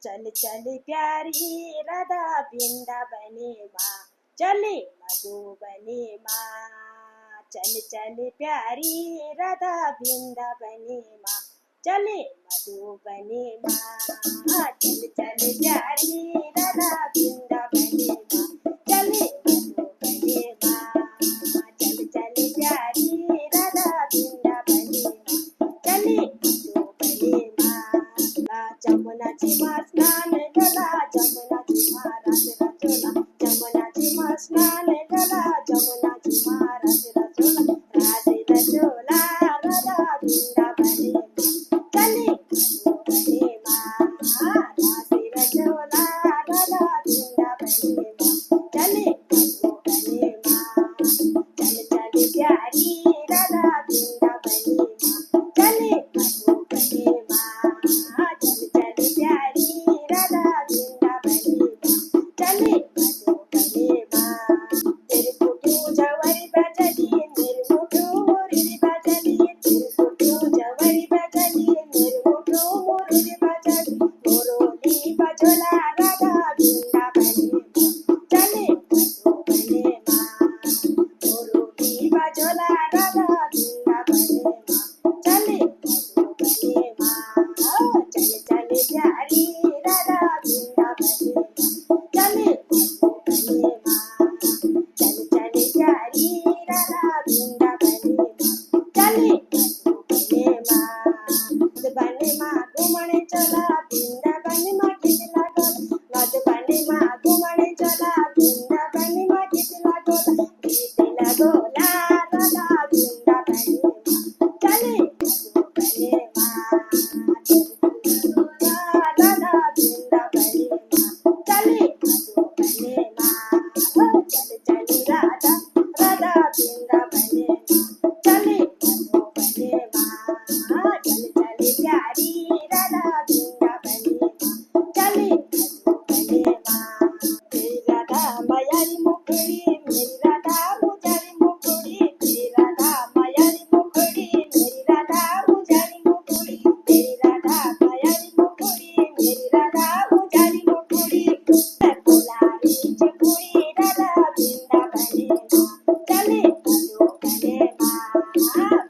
चल चल प्यारी राधा वृंदावने माँ, चले मधुबने माँ। चल चल प्यारी राधा वृंदावने माँ, चले मधुबने माँ। चल चल प्यारी राधा वृंदावने माँ, चले मधुबने माँ। चल चल प्यारी राधा वृंदावने माँ, चले मधुबने माँ। जमुनाची माँ स्नान गला, जमुनाची माँ रास रचोला, जमुनाची माँ स्नान गला, जमुनाची माँ रास रचोला, रास रचोला राधा वृंदावने माँ, चले मधुबने माँ। रास रचोला राधा वृंदावने माँ, चले मधुबने माँ। चल चल प्यारी राधा वृंदावने माँ, चले मधुबने माँ। चल चल प्यारी राधा वृंदावने माँ, चले मधुबने माँ। तेरे कुटू जवरी बजली, मेरे मुठू मुरली बजली, तेरे कुटू जवरी बजली, मेरे मुठू मुरली बजली, मुरली बजला राधा वृंदावने माँ, चले मधुबने माँ। मुरली बजला राधा वृंदावने माँ, चले मधुबने माँ। चल चल प्यारी राधा वृंदावने माँ, चले मधुबने माँ। चल चल प्यारी राधा वृंदावने माँ, चले मधुबने माँ। मधुबने माँ घूमने चला, वृंदावन माँ कितना गोला, मधुबने माँ घूमने चला, वृंदावन माँ कितना गोला, कितना गोला राधा वृंदावने माँ, चले मधुबने माँ। राधा वृंदावने माँ, चले मधुबने माँ। चल चल राधा राधा वृंदावने माँ, चले मधुबने माँ। चल चल प्यारी राधा वृंदावने माँ, चले मधुबने माँ। मेरी राधा मायारी मुखड़ी, मेरी राधा मुजारी मुखड़ी, मेरी राधा मायारी मुखड़ी, मेरी राधा मुजारी मुखड़ी, मेरी राधा मायारी मुखड़ी, मेरी राधा मुजारी मुखड़ी, फुलारी चकुड़ी राधा वृंदावने माँ, चले मधुबने माँ।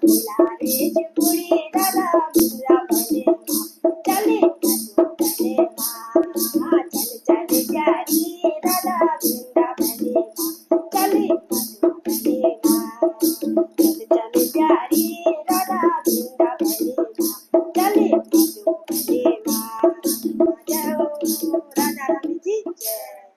फुलारी चकुड़ी राधा वृंदावने माँ, चले मधुबने माँ। चल चल प्यारी राधा वृंदावने माँ, चले मधुबने माँ। चल चल प्यारी राधा वृंदावने माँ, चले मधुबने माँ। जय हो राधा रानी की जय।